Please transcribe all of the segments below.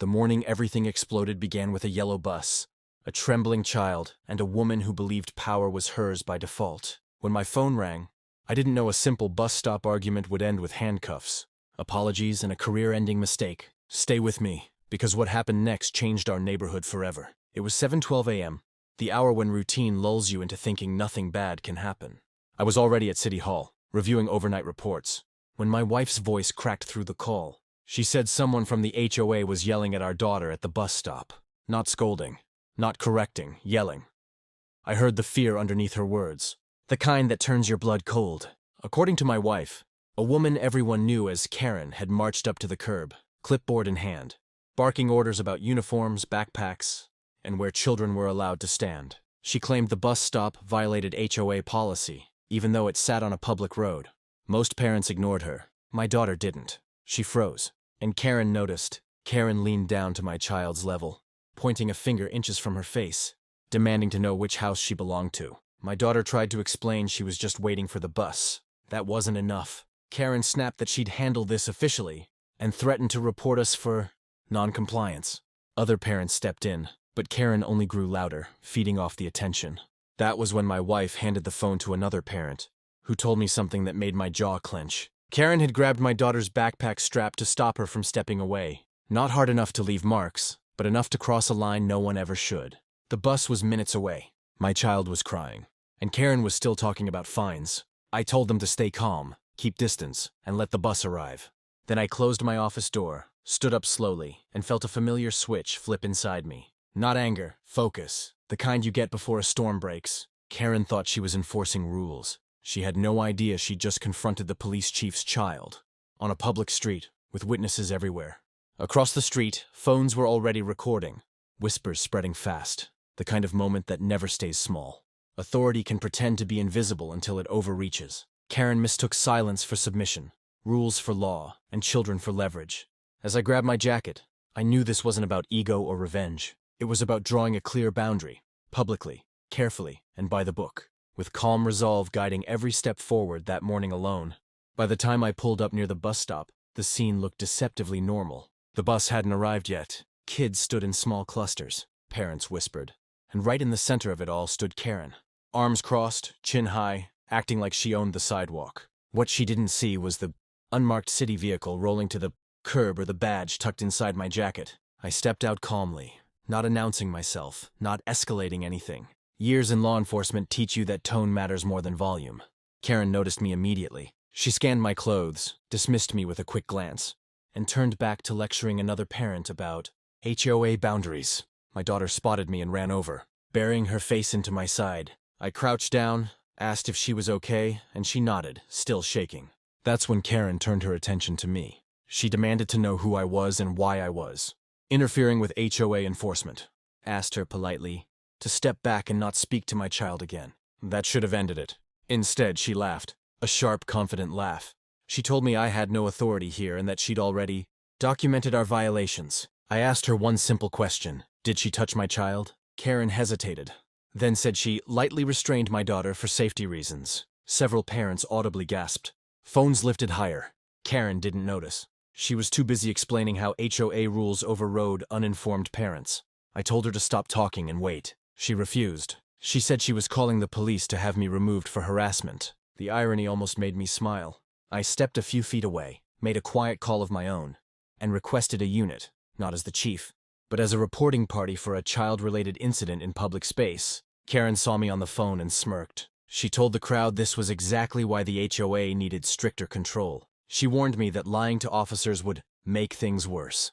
The morning everything exploded began with a yellow bus, a trembling child, and a woman who believed power was hers by default. When my phone rang, I didn't know a simple bus stop argument would end with handcuffs, apologies, and a career-ending mistake. Stay with me, because what happened next changed our neighborhood forever. It was 7:12 a.m., the hour when routine lulls you into thinking nothing bad can happen. I was already at City Hall, reviewing overnight reports, when my wife's voice cracked through the call. She said someone from the HOA was yelling at our daughter at the bus stop. Not scolding, not correcting, yelling. I heard the fear underneath her words, the kind that turns your blood cold. According to my wife, a woman everyone knew as Karen had marched up to the curb, clipboard in hand, barking orders about uniforms, backpacks, and where children were allowed to stand. She claimed the bus stop violated HOA policy, even though it sat on a public road. Most parents ignored her. My daughter didn't. She froze, and Karen noticed. Karen leaned down to my child's level, pointing a finger inches from her face, demanding to know which house she belonged to. My daughter tried to explain she was just waiting for the bus. That wasn't enough. Karen snapped that she'd handle this officially, and threatened to report us for non-compliance. Other parents stepped in, but Karen only grew louder, feeding off the attention. That was when my wife handed the phone to another parent, who told me something that made my jaw clench. Karen had grabbed my daughter's backpack strap to stop her from stepping away. Not hard enough to leave marks, but enough to cross a line no one ever should. The bus was minutes away. My child was crying, and Karen was still talking about fines. I told them to stay calm, keep distance, and let the bus arrive. Then I closed my office door, stood up slowly, and felt a familiar switch flip inside me. Not anger, focus, the kind you get before a storm breaks. Karen thought she was enforcing rules. She had no idea she'd just confronted the police chief's child, on a public street, with witnesses everywhere. Across the street, phones were already recording, whispers spreading fast, the kind of moment that never stays small. Authority can pretend to be invisible until it overreaches. Karen mistook silence for submission, rules for law, and children for leverage. As I grabbed my jacket, I knew this wasn't about ego or revenge. It was about drawing a clear boundary, publicly, carefully, and by the book, with calm resolve guiding every step forward that morning alone. By the time I pulled up near the bus stop, the scene looked deceptively normal. The bus hadn't arrived yet. Kids stood in small clusters, parents whispered, and right in the center of it all stood Karen, arms crossed, chin high, acting like she owned the sidewalk. What she didn't see was the unmarked city vehicle rolling to the curb or the badge tucked inside my jacket. I stepped out calmly, not announcing myself, not escalating anything. Years in law enforcement teach you that tone matters more than volume. Karen noticed me immediately. She scanned my clothes, dismissed me with a quick glance, and turned back to lecturing another parent about HOA boundaries. My daughter spotted me and ran over, burying her face into my side. I crouched down, asked if she was okay, and she nodded, still shaking. That's when Karen turned her attention to me. She demanded to know who I was and why I was interfering with HOA enforcement. Asked her politely to step back and not speak to my child again. That should have ended it. Instead, she laughed, a sharp, confident laugh. She told me I had no authority here and that she'd already documented our violations. I asked her one simple question. Did she touch my child? Karen hesitated, then said she lightly restrained my daughter for safety reasons. Several parents audibly gasped. Phones lifted higher. Karen didn't notice. She was too busy explaining how HOA rules overrode uninformed parents. I told her to stop talking and wait. She refused. She said she was calling the police to have me removed for harassment. The irony almost made me smile. I stepped a few feet away, made a quiet call of my own, and requested a unit, not as the chief, but as a reporting party for a child-related incident in public space. Karen saw me on the phone and smirked. She told the crowd this was exactly why the HOA needed stricter control. She warned me that lying to officers would make things worse.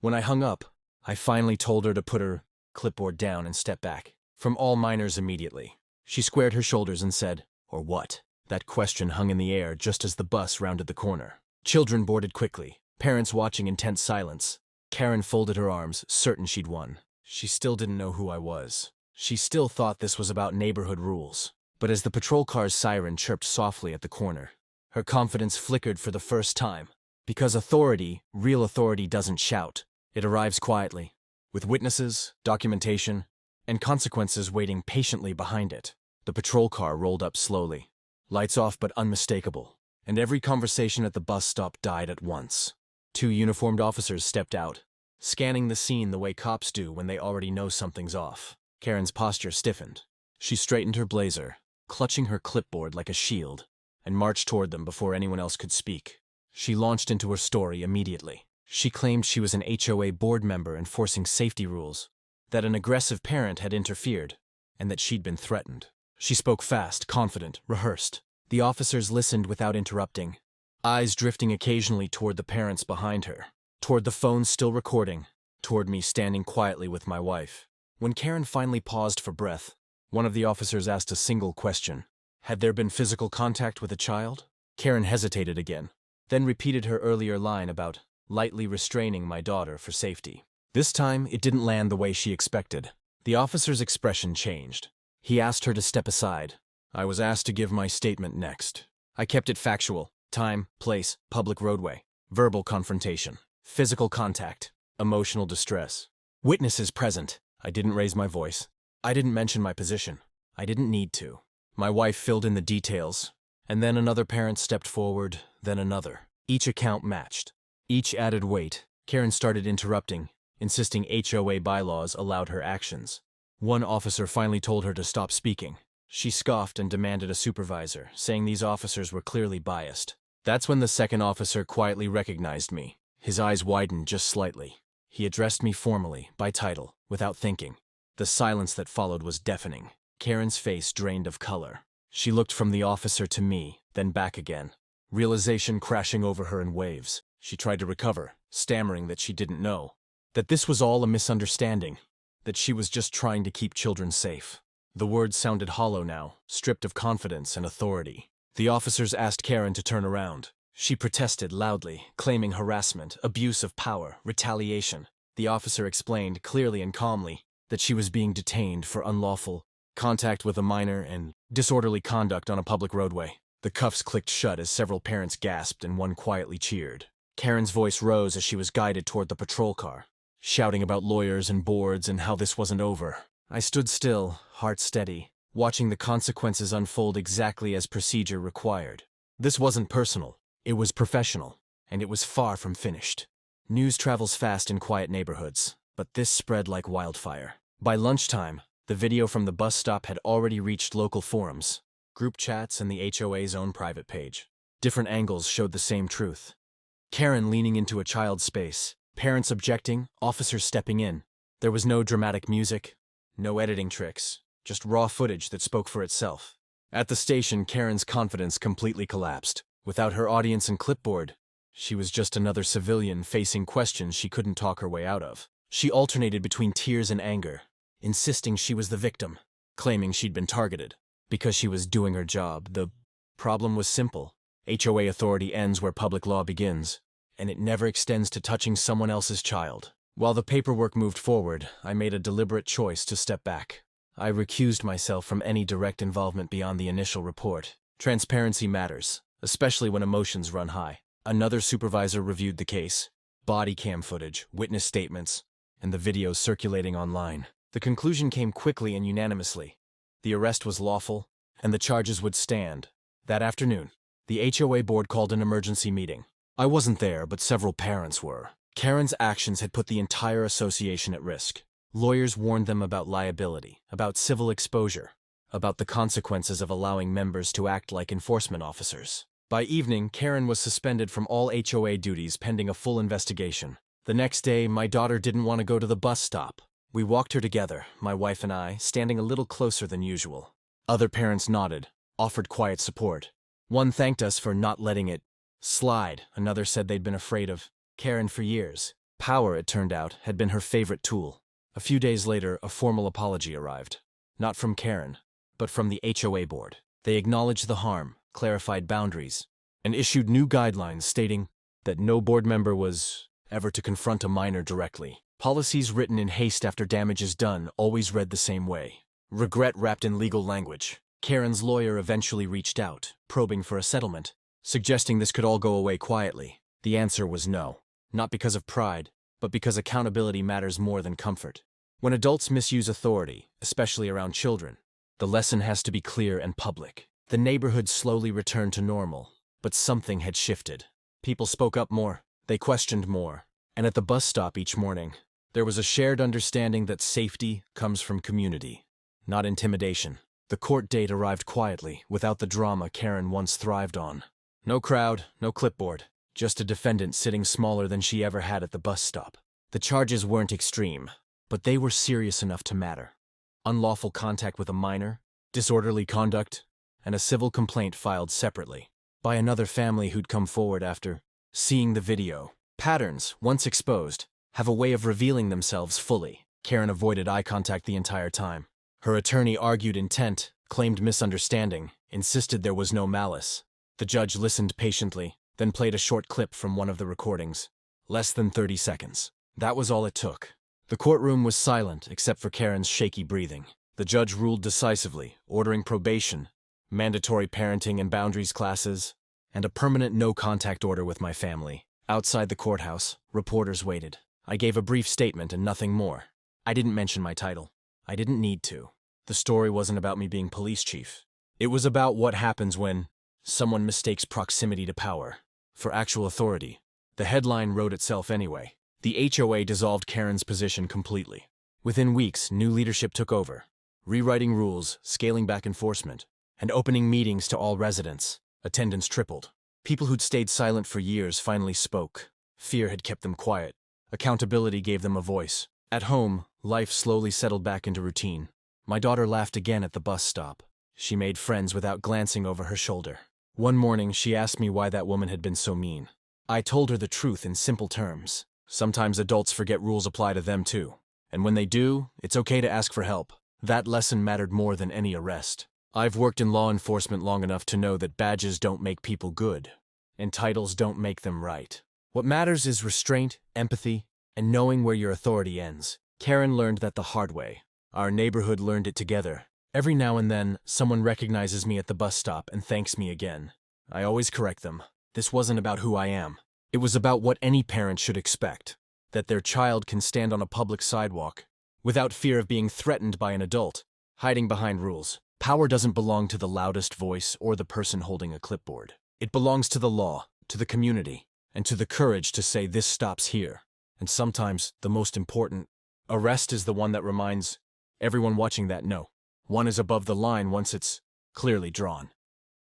When I hung up, I finally told her to put her clipboard down and step back from all minors immediately. She squared her shoulders and said, "Or what?" That question hung in the air just as the bus rounded the corner. Children boarded quickly, parents watching in tense silence. Karen folded her arms, certain she'd won. She still didn't know who I was. She still thought this was about neighborhood rules. But as the patrol car's siren chirped softly at the corner, her confidence flickered for the first time. Because authority, real authority, doesn't shout. It arrives quietly, with witnesses, documentation, and consequences waiting patiently behind it. The patrol car rolled up slowly, lights off but unmistakable, and every conversation at the bus stop died at once. Two uniformed officers stepped out, scanning the scene the way cops do when they already know something's off. Karen's posture stiffened. She straightened her blazer, clutching her clipboard like a shield, and marched toward them before anyone else could speak. She launched into her story immediately. She claimed she was an HOA board member enforcing safety rules, that an aggressive parent had interfered, and that she'd been threatened. She spoke fast, confident, rehearsed. The officers listened without interrupting, eyes drifting occasionally toward the parents behind her, toward the phone still recording, toward me standing quietly with my wife. When Karen finally paused for breath, one of the officers asked a single question. Had there been physical contact with a child? Karen hesitated again, then repeated her earlier line about lightly restraining my daughter for safety. This time, it didn't land the way she expected. The officer's expression changed. He asked her to step aside. I was asked to give my statement next. I kept it factual. Time, place, public roadway. Verbal confrontation. Physical contact. Emotional distress. Witnesses present. I didn't raise my voice. I didn't mention my position. I didn't need to. My wife filled in the details, and then another parent stepped forward, then another. Each account matched. Each added weight. Karen started interrupting, insisting HOA bylaws allowed her actions. One officer finally told her to stop speaking. She scoffed and demanded a supervisor, saying these officers were clearly biased. That's when the second officer quietly recognized me. His eyes widened just slightly. He addressed me formally, by title, without thinking. The silence that followed was deafening. Karen's face drained of color. She looked from the officer to me, then back again. Realization crashing over her in waves. She tried to recover, stammering that she didn't know. That this was all a misunderstanding. That she was just trying to keep children safe. The words sounded hollow now, stripped of confidence and authority. The officers asked Karen to turn around. She protested loudly, claiming harassment, abuse of power, retaliation. The officer explained clearly and calmly that she was being detained for unlawful contact with a minor and disorderly conduct on a public roadway. The cuffs clicked shut as several parents gasped and one quietly cheered. Karen's voice rose as she was guided toward the patrol car, shouting about lawyers and boards and how this wasn't over. I stood still, heart steady, watching the consequences unfold exactly as procedure required. This wasn't personal. It was professional, and it was far from finished. News travels fast in quiet neighborhoods, but this spread like wildfire. By lunchtime, the video from the bus stop had already reached local forums, group chats, and the HOA's own private page. Different angles showed the same truth. Karen leaning into a child's space, parents objecting, officers stepping in. There was no dramatic music, no editing tricks, just raw footage that spoke for itself. At the station, Karen's confidence completely collapsed. Without her audience and clipboard, she was just another civilian facing questions she couldn't talk her way out of. She alternated between tears and anger, insisting she was the victim, claiming she'd been targeted because she was doing her job. The problem was simple. HOA authority ends where public law begins, and it never extends to touching someone else's child. While the paperwork moved forward, I made a deliberate choice to step back. I recused myself from any direct involvement beyond the initial report. Transparency matters, especially when emotions run high. Another supervisor reviewed the case, body cam footage, witness statements, and the videos circulating online. The conclusion came quickly and unanimously. The arrest was lawful, and the charges would stand. That afternoon, the HOA board called an emergency meeting. I wasn't there, but several parents were. Karen's actions had put the entire association at risk. Lawyers warned them about liability, about civil exposure, about the consequences of allowing members to act like enforcement officers. By evening, Karen was suspended from all HOA duties pending a full investigation. The next day, my daughter didn't want to go to the bus stop. We walked her together, my wife and I, standing a little closer than usual. Other parents nodded, offered quiet support. One thanked us for not letting it slide. Another said they'd been afraid of Karen for years. Power, it turned out, had been her favorite tool. A few days later, a formal apology arrived. Not from Karen, but from the HOA board. They acknowledged the harm, clarified boundaries, and issued new guidelines stating that no board member was ever to confront a minor directly. Policies written in haste after damage is done always read the same way. Regret wrapped in legal language. Karen's lawyer eventually reached out, probing for a settlement, suggesting this could all go away quietly. The answer was no. Not because of pride, but because accountability matters more than comfort. When adults misuse authority, especially around children, the lesson has to be clear and public. The neighborhood slowly returned to normal, but something had shifted. People spoke up more. They questioned more. And at the bus stop each morning, there was a shared understanding that safety comes from community, not intimidation. The court date arrived quietly, without the drama Karen once thrived on. No crowd, no clipboard, just a defendant sitting smaller than she ever had at the bus stop. The charges weren't extreme, but they were serious enough to matter. Unlawful contact with a minor, disorderly conduct, and a civil complaint filed separately by another family who'd come forward after seeing the video. Patterns, once exposed, have a way of revealing themselves fully. Karen avoided eye contact the entire time. Her attorney argued intent, claimed misunderstanding, insisted there was no malice. The judge listened patiently, then played a short clip from one of the recordings. Less than 30 seconds. That was all it took. The courtroom was silent except for Karen's shaky breathing. The judge ruled decisively, ordering probation, mandatory parenting and boundaries classes, and a permanent no-contact order with my family. Outside the courthouse, reporters waited. I gave a brief statement and nothing more. I didn't mention my title. I didn't need to. The story wasn't about me being police chief. It was about what happens when someone mistakes proximity to power for actual authority. The headline wrote itself anyway. The HOA dissolved Karen's position completely. Within weeks, new leadership took over, rewriting rules, scaling back enforcement, and opening meetings to all residents. Attendance tripled. People who'd stayed silent for years finally spoke. Fear had kept them quiet. Accountability gave them a voice. At home, life slowly settled back into routine. My daughter laughed again at the bus stop. She made friends without glancing over her shoulder. One morning, she asked me why that woman had been so mean. I told her the truth in simple terms. Sometimes adults forget rules apply to them too. And when they do, it's okay to ask for help. That lesson mattered more than any arrest. I've worked in law enforcement long enough to know that badges don't make people good, and titles don't make them right. What matters is restraint, empathy, and knowing where your authority ends. Karen learned that the hard way. Our neighborhood learned it together. Every now and then, someone recognizes me at the bus stop and thanks me again. I always correct them. This wasn't about who I am. It was about what any parent should expect. That their child can stand on a public sidewalk without fear of being threatened by an adult, hiding behind rules. Power doesn't belong to the loudest voice or the person holding a clipboard. It belongs to the law, to the community, and to the courage to say this stops here. And sometimes, the most important arrest is the one that reminds everyone watching that no, one is above the line once it's clearly drawn.